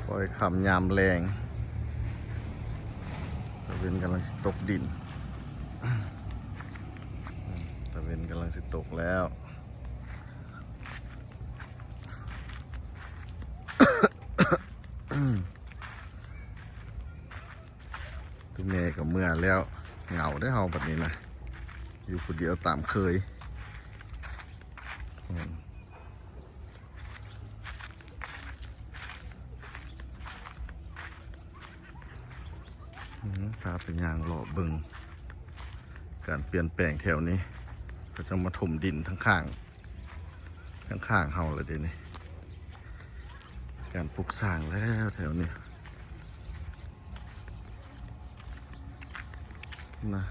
ปล่อยขำยามแรงตะเวนกำลังสิตกดินตะเวนกำลังสิตกแล้วตัวเมย์กับเมื่อแล้วเหงาได้เฮาแบบนี้นะอยู่คนเดียวตามเคยพาไปย่างหล่อบึงการเปลี่ยนแปลงแถวนี้ก็จะมาถมดินทั้งข้างเฮาเลยเดี๋ยวนี้การปลูกสร้างแล้วแถวนี้นะ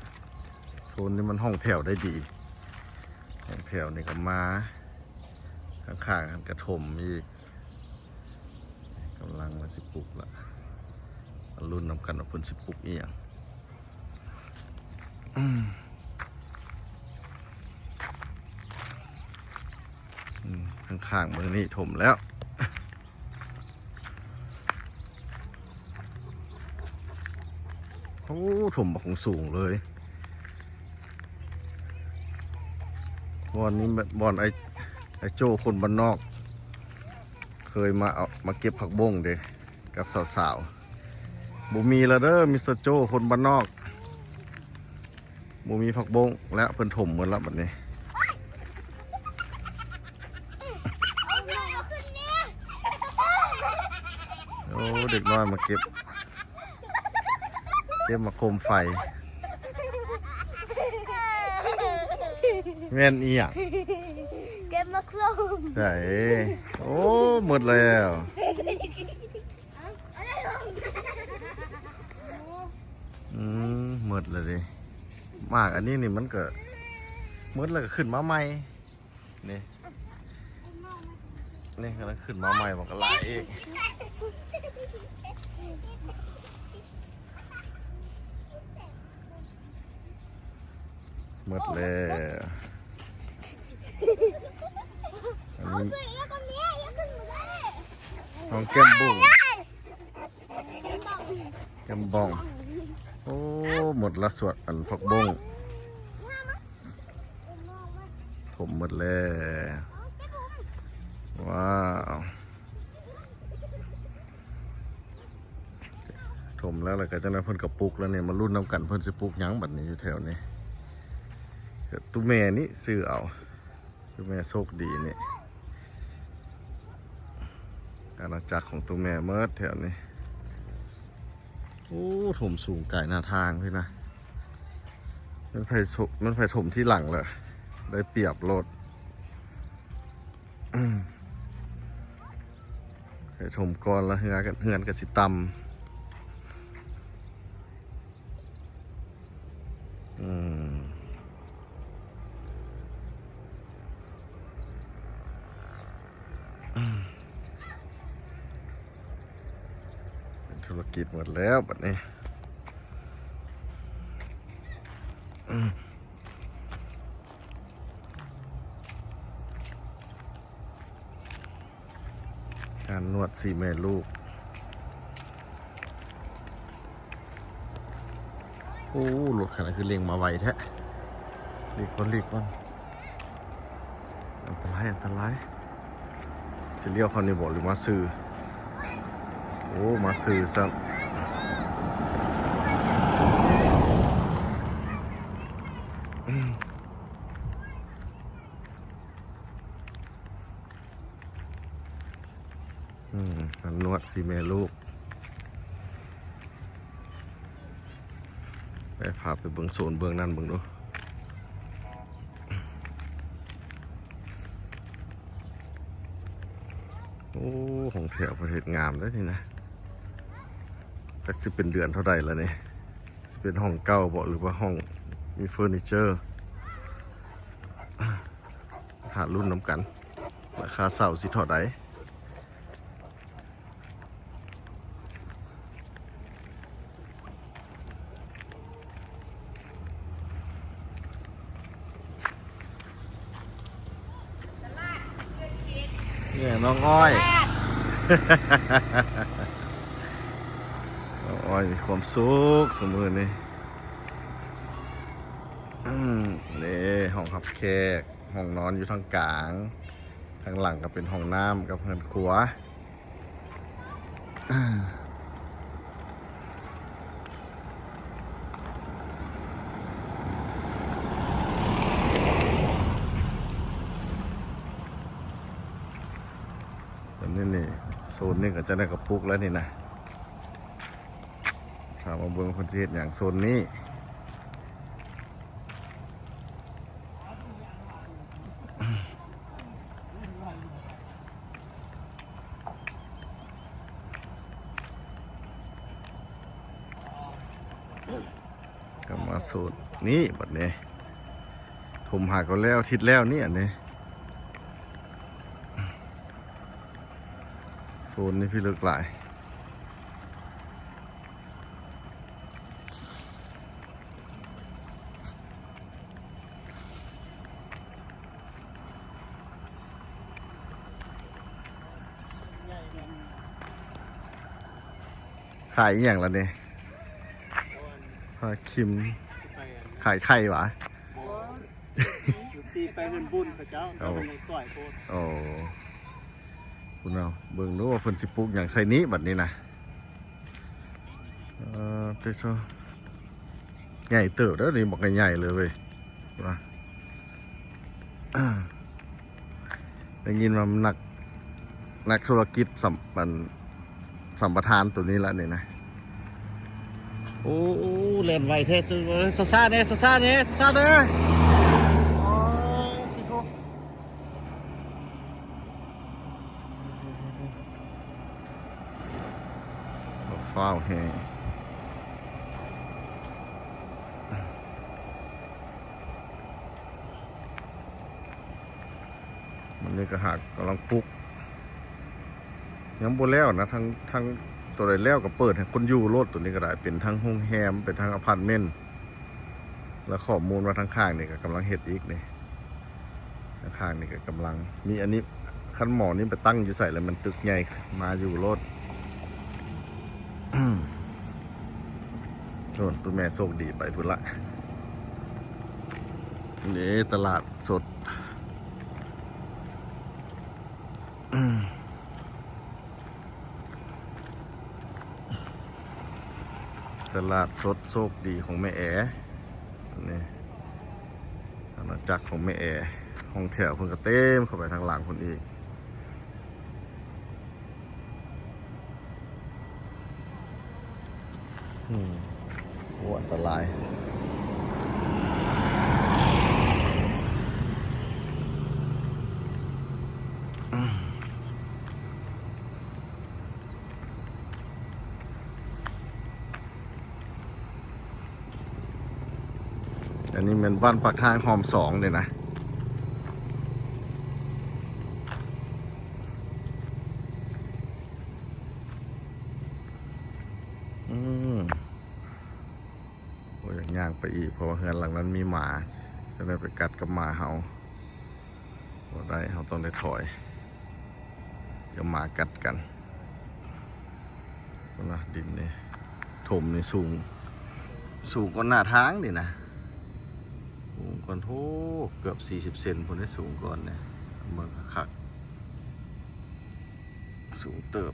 โซนนี้มันห้องแถวได้ดีห้องแถวนี่ก็มาข้างๆกระถมอีกกำลังมาสิปลูกละรุ่นนำกันเอาเพิ่นสิปลูกอีกอย่างข้างๆมือนี่ถมแล้วโอ้ถมของสูงเลยบอนนี้บอนไอโจ้คนบ้านนอกเคยมาเก็บผักบ้งเด็กกับสาวๆบุมีแล้วเด้อมิสเตอร์โจ้คนบ้านนอกบุมีผักบ้งและเพิ่นถมหมดแล้วแบบนี้โอ้เด็กน้อยมาเก็บมาโคมไฟแม่นอีหยังเก็บมาโคมใช่โอ้หมดแล้วหมดเลยดิมากอันนี้นี่มันเกิดหมดแล้วก็ขึ้นมาใหม่นี่กำลังขึ้นมาใหม่มันก็ไหลอีกหมดแล้วอันนี้ของแก้มบุ้งแก้มบ้องโอ้หมดละสวดอันผักบ้งผมหมดแล้วว้าวถมแล้วก็จะได้เพิ่นกระปุกแล้วเนี่ยมารุ่นน้ำกันเพิ่นสิปุกยั้งบัดนี้อยู่แถวนี้ตุ้แม่นี่ซื้อเอาตุ้แม่โชคดีนี่อาณาจักรของตุ้แม่เมิดแถวนี้โอ้ถมสูงไก่หน้าทางพี่นะมันไฟถมที่หลังเลยได้เปรียบรถไฟถมก่อนแล้วเฮือนกับสิตำเป็นธุรกิจหมดแล้วแบบนี้การนวด4 แม่ลูกโอ้รถขนาดคือเลี้ยงมาไวแท้รีบก่อนอันตรายจะเลี้ยวเขาในบ่อหรือมาซื้อโอ้มาซื้อซะนวด4 แม่ลูกไปพาไปเบื้องโซนเบื้องนั่นเบื้องดูโอ้ของแถวประเทศงามได้ทีนะจักจะเป็นเดือนเท่าใดแล้วเนี่ยจะเป็นห้องเก่าบ่หรือว่าห้องมีเฟอร์นิเจอร์หารุ่นน้ำกันราคาเสาสิเท่าใดเนี่ยน้องอ้อย โอ้ยมีความสุขสมือนี่นี่ห้องขับแขกห้องนอนอยู่ทางกลางทางหลังก็เป็นห้องน้ำกับเฮือนครัวอันนี้นี่โซนนี้ก็จะได้กระปุกแล้วนี่นะถามมาเบิ่งคนที่เฮ็ดอย่างโซนนี้ก็มาโซนนี้บัดนี้ผมหาก็แล้วทิศแล้วนี่อันนี้โซนนี้พี่เลิกหลายขายอหย่างละเนี่ยพาคิมขายไข่หวะ ตีไปเงินบุญเขาเจ้าเอาไปสอยโคตร โอ้คุณเอาเบิ่งดูว่าเพิ่นสิปลูกอย่างไสนี้บัดนี้นะเต้าใหญ่เติบแล้วนี่บอกใหญ่ๆเลยเว้ยว่าได้ยินว่ามันนักธุรกิจสัมปทานตัวนี้ละนี่นะโอ้เล่นไวเท่ซ่าๆเนี่ยซ่าๆเนี่ยซ่าๆเด้อฟ้าวแฮงมันนี่ก็หักกำลังปลุกยังบ่แล้วนะทั้งตัวใดแล้วก็เปิดให้คนอยู่โลดตัวนี้ก็ได้เป็นทั้งโรงแรมเป็นทั้งอพาร์ตเมนต์แล้วข้อมูลว่าทั้งข้างนี่ก็กำลังเฮ็ดอีกนี่ทั้งข้างนี่ก็กำลังมีอันนี้คันหมอนี่ไปตั้งอยู่ใส่แล้วมันตึกใหญ่มาอยู่โลดโน่นตัวแม่โชคดีไปพุ่นละนี่ตลาดสดตลาดสดโชคดีของแม่แอ๋นี่อาณาจักรของแม่แอ๋ห้องแถวเพิ่นก็เต็มเข้าไปทางหลังคนอีกโอ้อันตรายอันนี้เป็นบ้านปากทางหอมสองเลยนะโอ้ยย่างไปอีกเพราะว่าเฮือนหลังนั้นมีหมาจะได้ไปกัดกับหมาเห่าบ่ได้เขาต้องได้ถอยเดี๋ยวหมากัดกันนะดินนี่ถมนี่สูงกว่าหน้าทางดินะสูงก่อนโทเกือบ40 เซนผมได้สูงก่อนเนี่ยเมืองคักสูงเติบ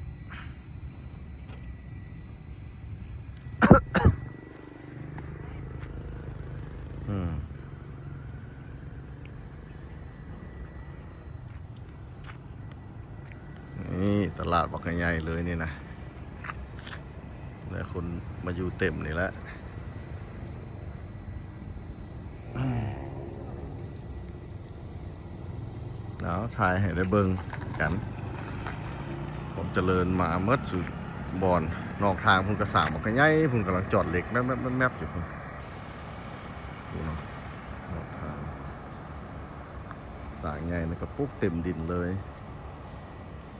นี่ตลาดบักใหญ่เลยนี่นะแล้วคนมาอยู่เต็มนี่แล้วเอาถ่ายให้ได้เบิ่งกันผมเจริญมาเมื่อสุดบอนนอกทางพุ่งกระสางบักใหญ่พุ่งกำลังจอดเหล็กแมบอยู่พุ่งดูเนาะนอกทางสางใหญ่นี่ก็ปุ๊บเต็มดินเลย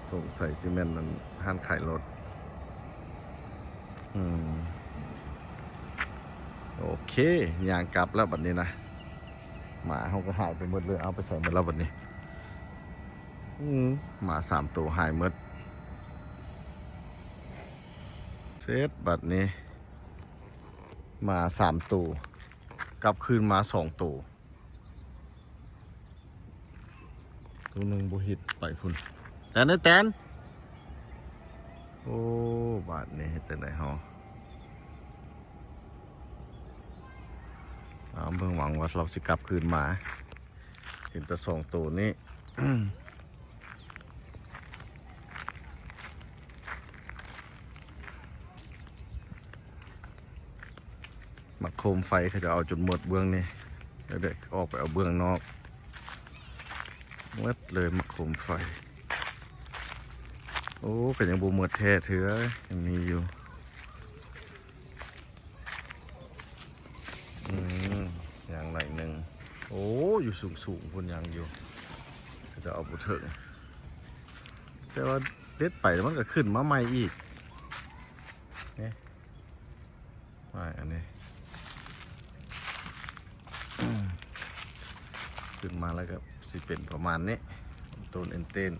ส่งใส่ซีเมนต์นั้นห้านขายรถโอเคยางกลับแล้วบัดนี้นะหมาเขาก็หายไปหมดเลยเอาไปใส่หมดแล้วบัดนี้หมา3 ตัวหายหมดเซ ตบัดนี้ มา3ตัวกลับคืนมา2ตัวตัวหนึ่งบุหิตไปพุ่นแตนแตนโอ้บาดนี้เฮ็ดจังได๋ฮะเบิ่งหวังว่าเราสิกลับคืนมาเห็นแต่2ตัวนี้ มักโคมไฟเขาจะเอาจนหมดเบื้องนี่แล้วเด็กออกไปเอาเบื้องนอกหมดเลยมักโคมไฟโอ้ก็ยังบูหมดแท้เถือยังมีอยู่อย่างไรหนึ่งโอ้อยู่สูงคนยังอยู่เขาจะเอาบุเถิงแต่ว่าเด็ดไปแล้วมันก็ขึ้นมาใหม่อีกนี่ไม่อันนี้ขึ้นมาแล้วก็สิเป็นประมาณนี้ต้นเอ็นเต้น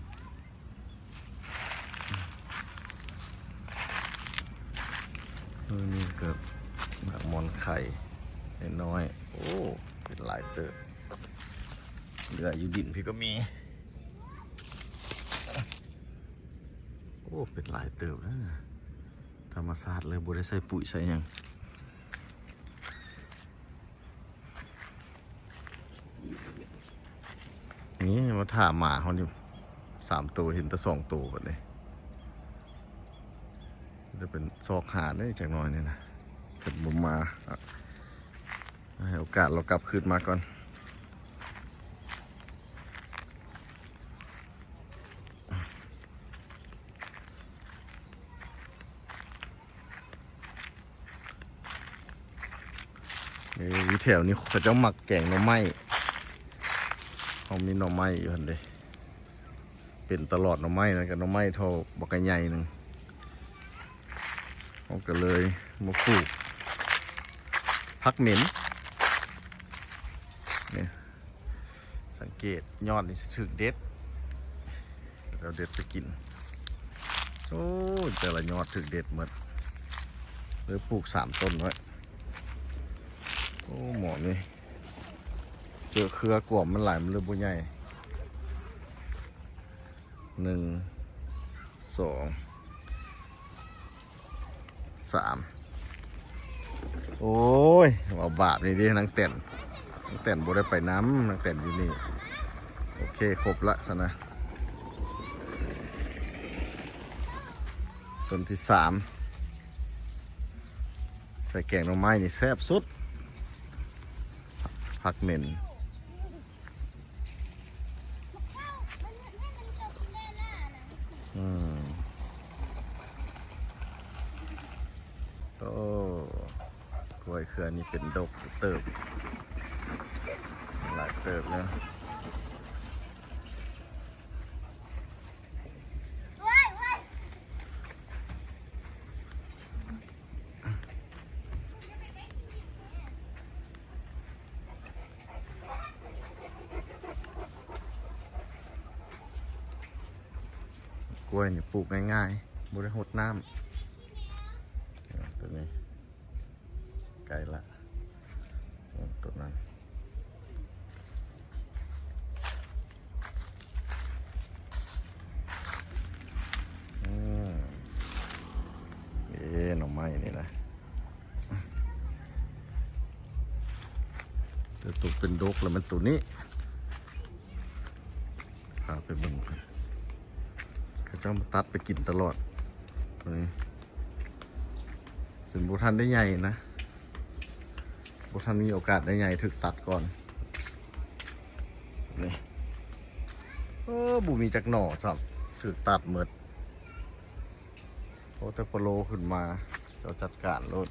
นี่เกิดหมากมอนไข่น้อยโอ้เป็นหลายเติบเหลืออยู่ดินพี่ก็มีโอ้เป็นหลายเติบนะธรรมชาติเลยบ่ได้ใส่ปุ๋ยใส่หยังนี่มาถามหมาเขานี่3ตัวเห็นแต่2ตัวแบบนี้จะเป็นซอกหาได้จากน้อยนี่นะเป็นบุมมาให้โอกาสเรากลับคืนมาก่อนวิแถวนี้เขาจะหมักแกงหน่อไม้เขามีหน่อไม้อยู่หันเดเป็นตลอดหน่อไม้นะกับหน่อไม้เท่าบักใหญ่หนึ่งเขาก็เลยมาปลูกพักเหม็นเนี่ยสังเกตยอดนี่ถึกเด็ดเราเด็ดไปกินโอ้แต่ละยอดถึกเด็ดหมดเลยปลูก3 ต้นไว้โอ้หมอนี่เจอเครือกวมมันหลายมันเลยบุญใหญ่1 2 3โอ้ยเอาบาปนี่ดินางเต้นบ่ได้ไปน้ำนางเต้นอยู่นี่โอเคครบละสนะต้นที่3ใส่แกงหน่อไม้นี่แซ่บสุดผักเหม็นโอ้กล้วยเครือนี่เป็นดกเติบหลายเติบเลยกล้วยนี่ปลูกง่ายๆบ่ได้หดน้ำตัวนี้ไกลละตัวนั้นหน่อไม้นี่แหละตัวเป็นดกแล้วมันตัวนี้พาไปเบิ่งกันเขาเจ้ามาตัดไปกินตลอดนี่ถึงบุทันได้ใหญ่นะบุทันมีโอกาสได้ใหญ่ถึกตัดก่อนนี่บุมีจักหน่อสับถึกตัดหมดโอ้แต่พอโลขึ้นมาเราจัดการรถ